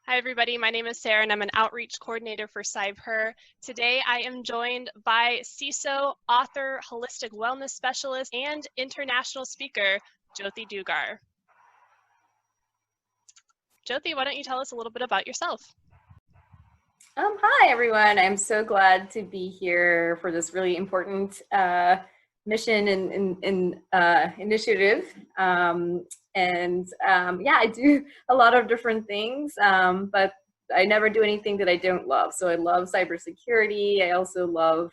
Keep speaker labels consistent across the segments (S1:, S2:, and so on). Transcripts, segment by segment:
S1: Hi, everybody. My name is Sarah, and I'm an outreach coordinator for CybHER. Today, I am joined by CISO, author, holistic wellness specialist, and international speaker, Jothi Dugar. Jothi, why don't you tell us a little bit about yourself?
S2: Hi, everyone. I'm so glad to be here for this really important mission and initiative. Yeah, I do a lot of different things, but I never do anything that I don't love. So I love cybersecurity. I also love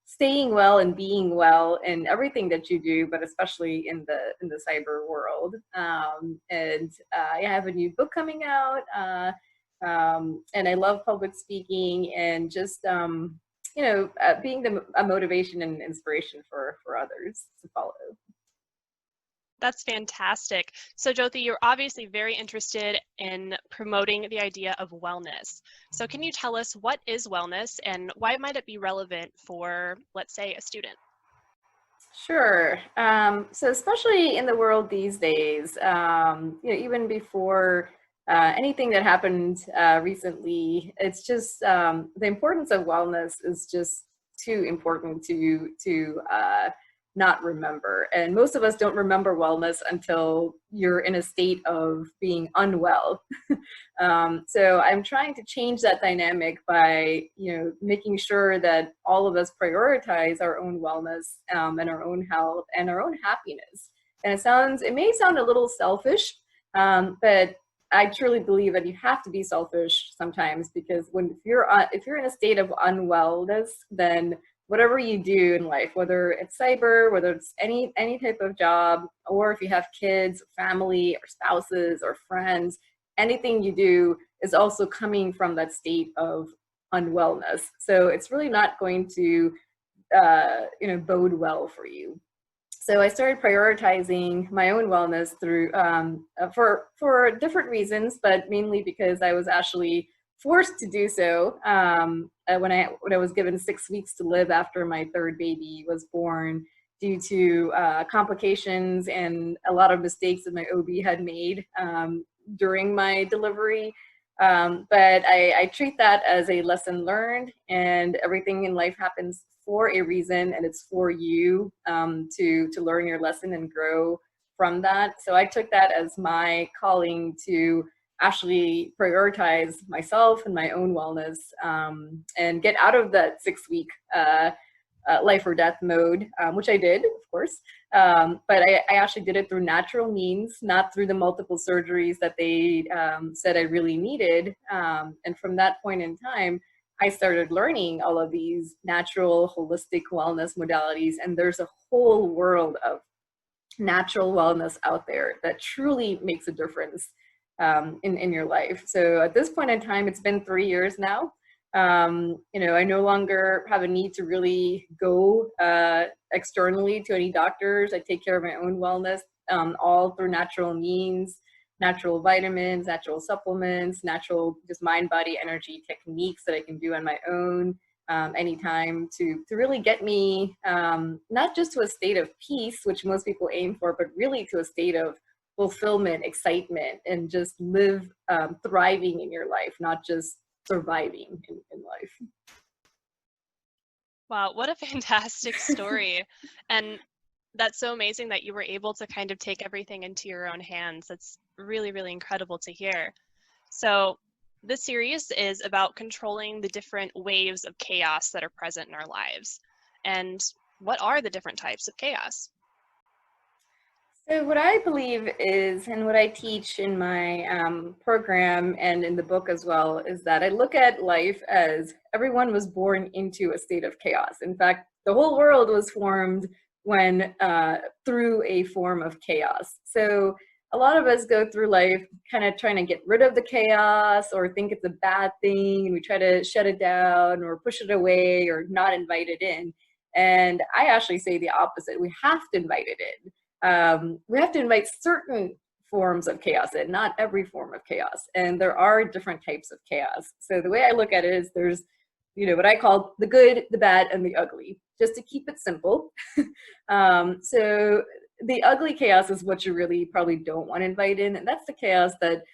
S2: staying well and being well in everything that you do, but especially in the cyber world. I have a new book coming out. And I love public speaking and just being a motivation and inspiration for others to follow.
S1: That's fantastic. So Jothi, you're obviously very interested in promoting the idea of wellness. So can you tell us what is wellness and why might it be relevant for, let's say, a student?
S2: Sure. So especially in the world these days, even before anything that happened recently, it's just the importance of wellness is just too important to not remember. And most of us don't remember wellness until you're in a state of being unwell. So I'm trying to change that dynamic by, making sure that all of us prioritize our own wellness and our own health and our own happiness. And it may sound a little selfish, but I truly believe that you have to be selfish sometimes, because if you're in a state of unwellness, then whatever you do in life, whether it's cyber, whether it's any type of job, or if you have kids, family, or spouses, or friends, anything you do is also coming from that state of unwellness. So it's really not going to, bode well for you. So I started prioritizing my own wellness through for different reasons, but mainly because I was actually forced to do so when I was given 6 weeks to live after my third baby was born, due to complications and a lot of mistakes that my OB had made during my delivery. But I treat that as a lesson learned, and everything in life happens for a reason, and it's for you to learn your lesson and grow from that. So I took that as my calling to actually prioritize myself and my own wellness, and get out of that 6 week life or death mode, which I did, of course. But I actually did it through natural means, not through the multiple surgeries that they said I really needed. And from that point in time, I started learning all of these natural, holistic wellness modalities. And there's a whole world of natural wellness out there that truly makes a difference in your life. So at this point in time, it's been 3 years now. I no longer have a need to really go externally to any doctors. I take care of my own wellness, all through natural means, natural vitamins, natural supplements, natural just mind, body, energy techniques that I can do on my own anytime to really get me not just to a state of peace, which most people aim for, but really to a state of fulfillment, excitement, and just live thriving in your life, not just surviving in life.
S1: Wow, what a fantastic story. And that's so amazing that you were able to kind of take everything into your own hands. That's really, really incredible to hear. So this series is about controlling the different waves of chaos that are present in our lives. And what are the different types of chaos?
S2: So what I believe is, and what I teach in my program and in the book as well, is that I look at life as everyone was born into a state of chaos. In fact, the whole world was formed when through a form of chaos. So a lot of us go through life kind of trying to get rid of the chaos, or think it's a bad thing, and we try to shut it down or push it away or not invite it in. And I actually say the opposite. We have to invite it in. We have to invite certain forms of chaos in, not every form of chaos. And there are different types of chaos. So the way I look at it is there's, what I call the good, the bad, and the ugly, just to keep it simple. So the ugly chaos is what you really probably don't want to invite in. And that's the chaos that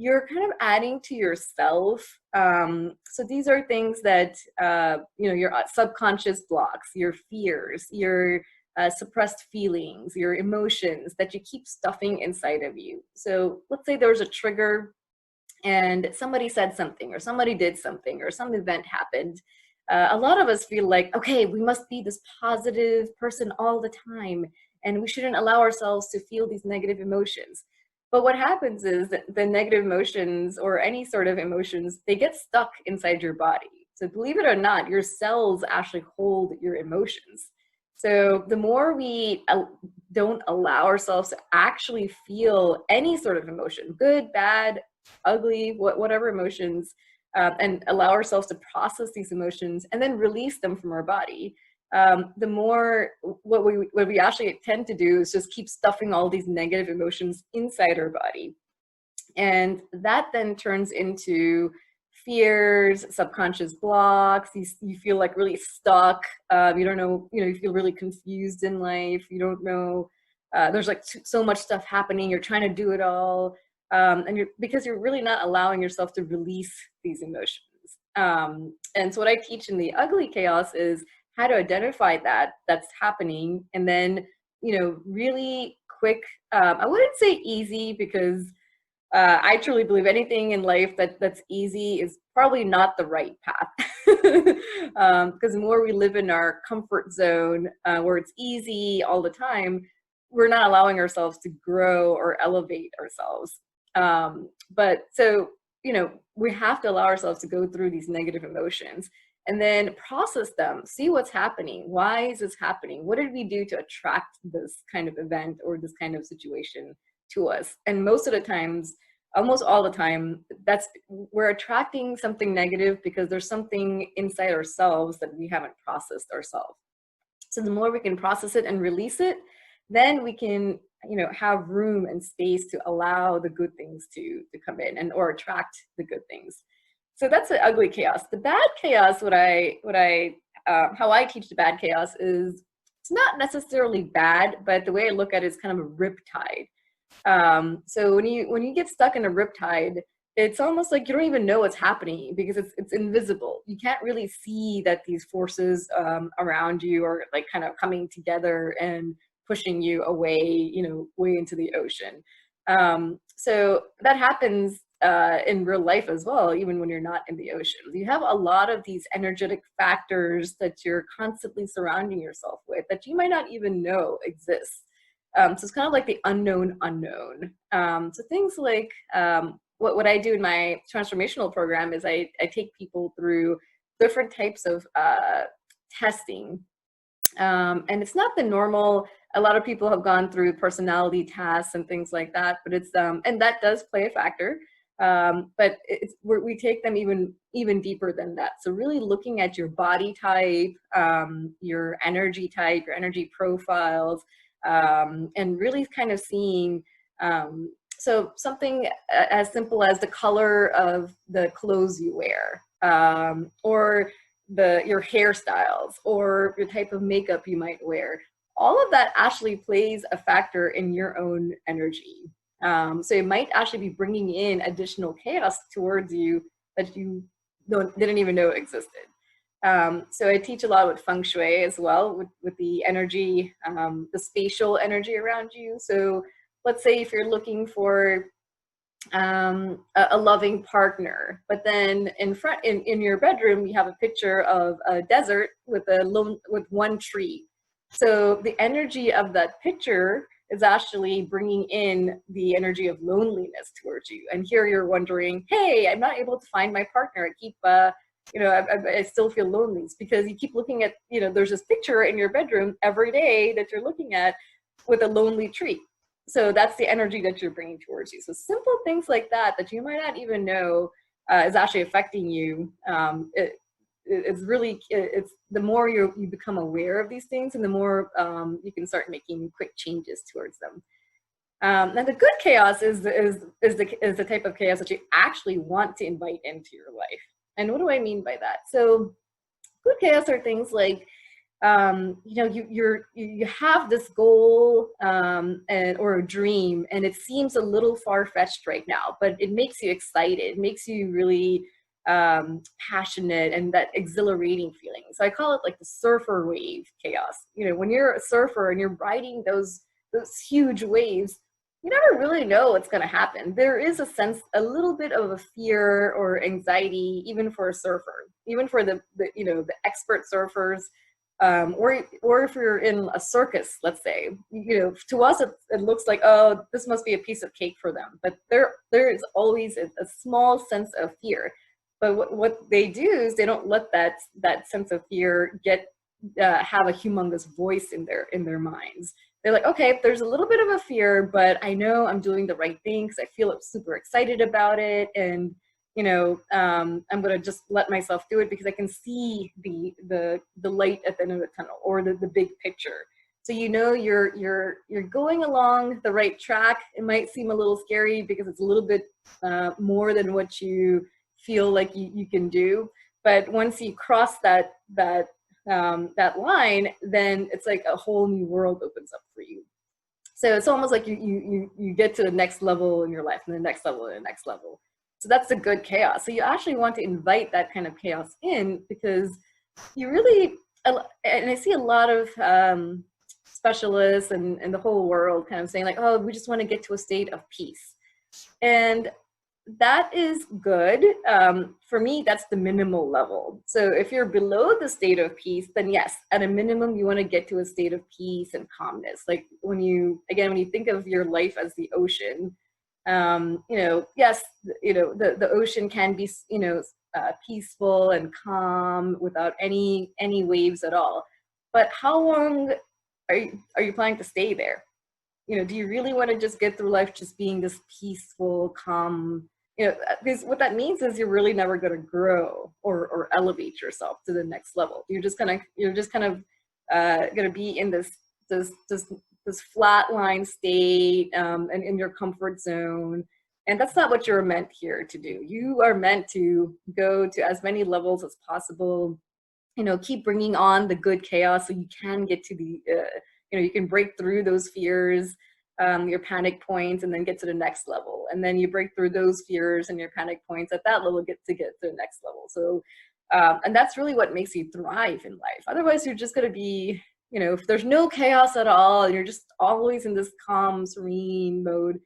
S2: you're kind of adding to yourself. So these are things that, your subconscious blocks, your fears, your suppressed feelings, your emotions that you keep stuffing inside of you. So let's say there's a trigger and somebody said something or somebody did something or some event happened. A lot of us feel like, okay, we must be this positive person all the time, and we shouldn't allow ourselves to feel these negative emotions. But what happens is that the negative emotions or any sort of emotions, they get stuck inside your body. So believe it or not, your cells actually hold your emotions. So the more we don't allow ourselves to actually feel any sort of emotion, good, bad, ugly, whatever emotions, and allow ourselves to process these emotions and then release them from our body, the more what we actually tend to do is just keep stuffing all these negative emotions inside our body. And that then turns into fears, subconscious blocks. You feel like really stuck. You don't know, you feel really confused in life. You don't know, there's like so much stuff happening. You're trying to do it all. Because you're really not allowing yourself to release these emotions. And so what I teach in the ugly chaos is how to identify that's happening, and then, really quick, I wouldn't say easy, because I truly believe anything in life that's easy is probably not the right path. Because the more we live in our comfort zone, where it's easy all the time, we're not allowing ourselves to grow or elevate ourselves. But so, we have to allow ourselves to go through these negative emotions and then process them, see what's happening. Why is this happening? What did we do to attract this kind of event or this kind of situation to us? And most of the times, almost all the time, we're attracting something negative because there's something inside ourselves that we haven't processed ourselves. So the more we can process it and release it, then we can, have room and space to allow the good things to come in and or attract the good things. So that's the ugly chaos. The bad chaos, how I teach the bad chaos is, it's not necessarily bad, but the way I look at it is kind of a riptide. So when you get stuck in a riptide, it's almost like you don't even know what's happening because it's invisible. You can't really see that these forces around you are like kind of coming together and pushing you away, way into the ocean. So that happens in real life as well, even when you're not in the ocean. You have a lot of these energetic factors that you're constantly surrounding yourself with that you might not even know exist. So it's kind of like the unknown unknown. So things like what I do in my transformational program is I take people through different types of testing. And it's not the normal, a lot of people have gone through personality tests and things like that, but it's, and that does play a factor. But we take them even deeper than that. So really looking at your body type, your energy type, your energy profiles, and really kind of seeing, so something as simple as the color of the clothes you wear, or your hairstyles, or your type of makeup you might wear. All of that actually plays a factor in your own energy. So it might actually be bringing in additional chaos towards you that you didn't even know existed. So I teach a lot with feng shui as well, with the energy, the spatial energy around you. So let's say if you're looking for a loving partner, but then in your bedroom you have a picture of a desert with one tree. So the energy of that picture is actually bringing in the energy of loneliness towards you. And here you're wondering, hey, I'm not able to find my partner. I keep, I still feel lonely. It's because you keep looking at, there's this picture in your bedroom every day that you're looking at with a lonely tree. So that's the energy that you're bringing towards you. So simple things like that you might not even know is actually affecting you. It's the more you become aware of these things, and the more you can start making quick changes towards them. And the good chaos is the type of chaos that you actually want to invite into your life. And what do I mean by that? So good chaos are things like you know, you have this goal or a dream, and it seems a little far-fetched right now, but it makes you excited. It makes you really passionate, and that exhilarating feeling. So I call it like the surfer wave chaos. You know, when you're a surfer and you're riding those huge waves, you never really know what's going to happen. There is a sense, a little bit of a fear or anxiety, even for a surfer, even for the you know, the expert surfers, or if you're in a circus, let's say, you know, to us it looks like, oh, this must be a piece of cake for them, but there is always a small sense of fear. But what they do is they don't let that sense of fear get have a humongous voice in their minds. They're like, okay, there's a little bit of a fear, but I know I'm doing the right thing because I feel super excited about it, and you know, I'm gonna just let myself do it because I can see the light at the end of the tunnel, or the big picture. So you know you're going along the right track. It might seem a little scary because it's a little bit more than what you feel like you can do. But once you cross that line, then it's like a whole new world opens up for you. So it's almost like you get to the next level in your life, and the next level and the next level. So that's the good chaos. So you actually want to invite that kind of chaos in, because you really, and I see a lot of specialists and the whole world kind of saying like, oh, we just want to get to a state of peace. And that is good. For me, that's the minimal level. So if you're below the state of peace, then yes, at a minimum, you want to get to a state of peace and calmness. Like when you think of your life as the ocean, you know, yes, you know, the ocean can be, you know, peaceful and calm without any waves at all. But how long are you planning to stay there? You know, do you really want to just get through life just being this peaceful, calm? You know, because what that means is you're really never going to grow or elevate yourself to the next level. You're just kind of going to be in this flat line state, and in your comfort zone. And that's not what you're meant here to do. You are meant to go to as many levels as possible. You know, keep bringing on the good chaos so you can get to the you know, you can break through those fears, your panic points, and then get to the next level. And then you break through those fears and your panic points at that level, get to the next level. So, and that's really what makes you thrive in life. Otherwise, you're just going to be, you know, if there's no chaos at all, and you're just always in this calm, serene mode,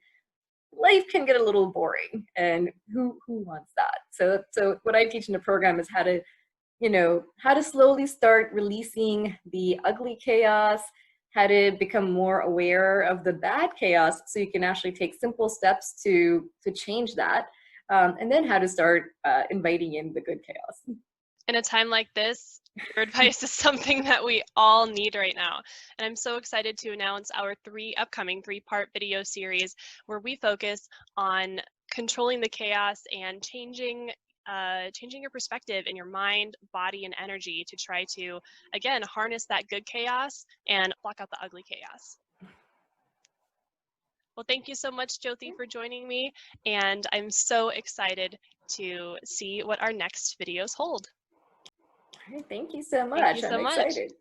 S2: life can get a little boring. And who wants that? So what I teach in the program is how to, you know, how to slowly start releasing the ugly chaos, how to become more aware of the bad chaos so you can actually take simple steps to change that, and then how to start inviting in the good chaos.
S1: In a time like this, your advice is something that we all need right now. And I'm so excited to announce our upcoming three-part video series where we focus on controlling the chaos and changing your perspective in your mind, body, and energy to try to, again, harness that good chaos and block out the ugly chaos. Well, thank you so much, Jothi, for joining me, and I'm so excited to see what our next videos hold.
S2: All right, thank you so much.
S1: Thank you so
S2: I'm
S1: much.
S2: excited.